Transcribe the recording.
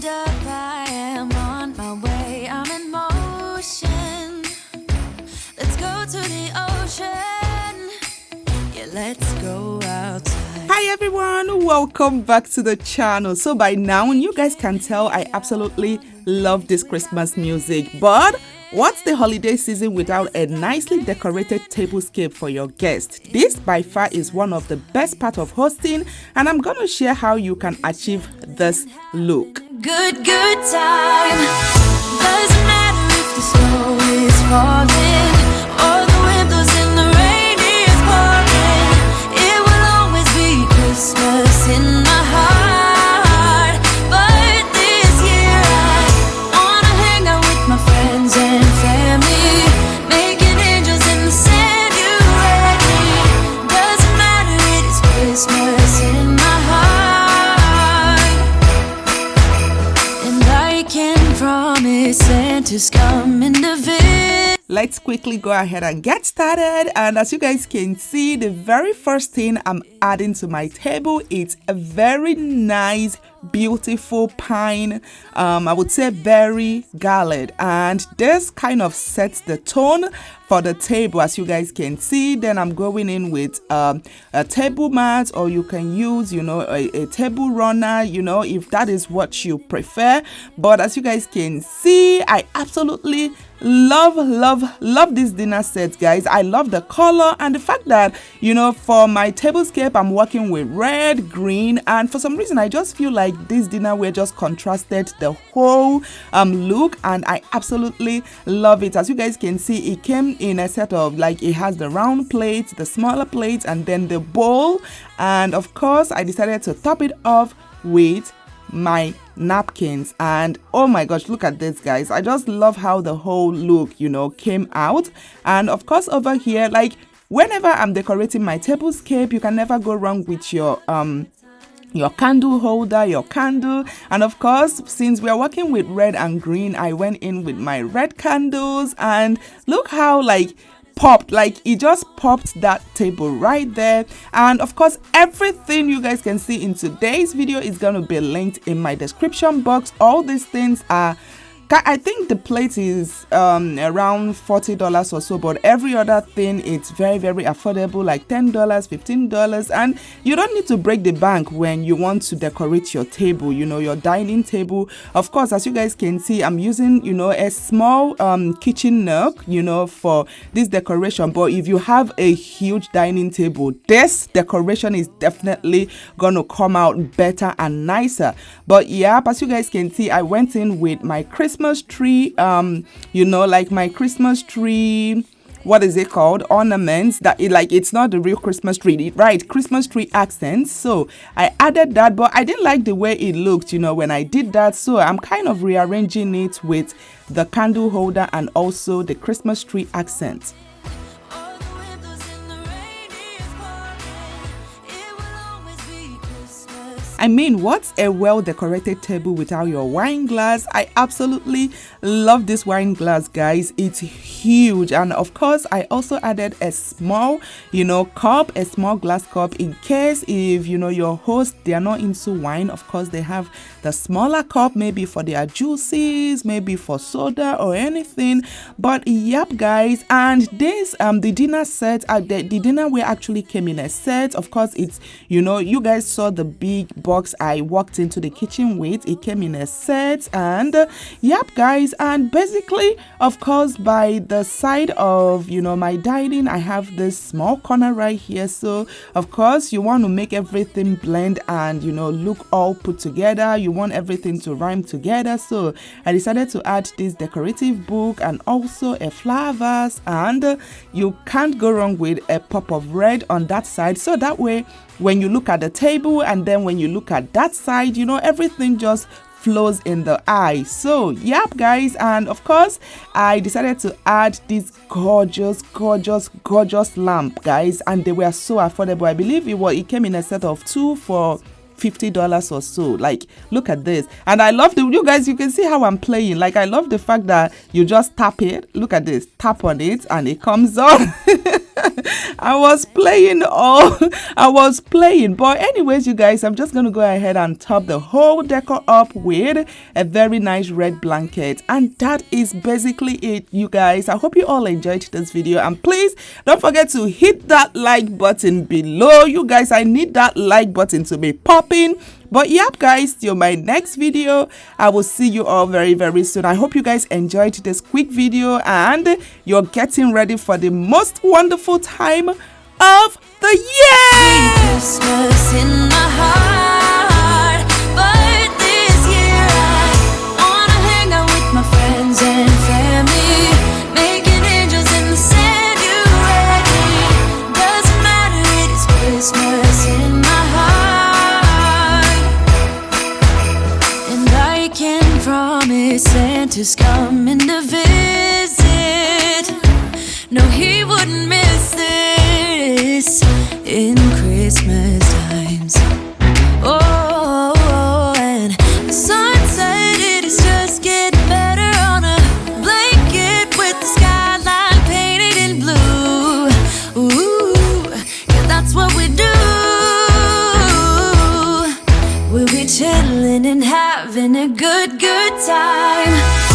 hold up, I am on my way. I'm in motion. Let's go to the ocean. Yeah, let's go outside. Hi everyone, welcome back to the channel. So by now you guys can tell I absolutely love this Christmas music, but what's the holiday season without a nicely decorated tablescape for your guests? This by far is one of the best part of hosting, and I'm gonna share how you can achieve this look. Good time. Doesn't matter if the snow is falling or the wind blows and the rain is pouring. It will always be Christmas in my heart. But this year I wanna hang out with my friends and family, making angels in the sand. You ready? Doesn't matter, it is Christmas in my heart. And I can promise Santa's coming to visit. Let's quickly go ahead and get started. And as you guys can see, the very first thing I'm adding to my table is a very nice, beautiful pine, I would say berry garland, and this kind of sets the tone for the table, as you guys can see. Then I'm going in with a table mat, or you can use, a table runner, if that is what you prefer. But as you guys can see, I absolutely love this dinner set, guys. I love the color and the fact that, for my tablescape I'm working with red, green, and for some reason I just feel like this dinnerware just contrasted the whole look, and I absolutely love it. As you guys can see, it came in a set of, like, it has the round plates, the smaller plates, and then the bowl, and of course I decided to top it off with my napkins. And oh my gosh, look at this, guys. I just love how the whole look came out. And of course over here, like, whenever I'm decorating my tablescape, you can never go wrong with your candle holder, your candle. And of course, since we are working with red and green, I went in with my red candles, and look how, like, popped, like, it just popped that table right there. And of course, everything you guys can see in today's video is going to be linked in my description box. All these things are, I think the plate is around $40 or so, but every other thing, it's very affordable, like $10, $15, and you don't need to break the bank when you want to decorate your table, your dining table. Of course, as you guys can see, I'm using a small kitchen nook for this decoration. But if you have a huge dining table, this decoration is definitely gonna come out better and nicer. But yeah, as you guys can see, I went in with my Christmas tree, like my Christmas tree, what is it called, ornaments, that it's not the real Christmas tree, right? Christmas tree accents. So I added that, but I didn't like the way it looked when I did that, so I'm kind of rearranging it with the candle holder and also the Christmas tree accent. I mean, what's a well-decorated table without your wine glass? I absolutely love this wine glass, guys. It's huge. And of course, I also added a small, cup, a small glass cup, in case if, your host, they are not into wine. Of course, they have the smaller cup, maybe for their juices, maybe for soda or anything. But yep, guys, and this, the dinner set, the dinnerware actually came in a set. Of course, it's, you guys saw the big box I walked into the kitchen with. It came in a set, and yep, guys, and basically, of course, by the side of my dining, I have this small corner right here. So of course, you want to make everything blend and look all put together. You want everything to rhyme together, so I decided to add this decorative book and also a flower vase, and you can't go wrong with a pop of red on that side, so that way when you look at the table and then when you look at that side, everything just flows in the eye. So yep, guys, and of course I decided to add this gorgeous lamp, guys, and they were so affordable. I believe it came in a set of 2 for $50 or so. Like, look at this. And I love you guys, you can see how I'm playing. Like, I love the fact that you just tap it. Look at this, tap on it and it comes on. I was playing. But anyways, you guys, I'm just gonna go ahead and top the whole decor up with a very nice red blanket, and that is basically it, you guys. I hope you all enjoyed this video, and please don't forget to hit that like button below, you guys. I need that like button to be popping. But yep, guys, till my next video, I will see you all very, very soon. I hope you guys enjoyed this quick video and you're getting ready for the most wonderful time of the year. Christmas in my heart, but this year I wanna hang out with my friends and family, making angels in the sand. You ready? Doesn't matter, it is Christmas in my heart, and I can promise Santa's coming to visit. No, he wouldn't miss this in Christmas times. Oh, and the sunset, it is just getting better on a blanket with the skyline painted in blue. Ooh, yeah, that's what we do. We'll be chilling and having a good time.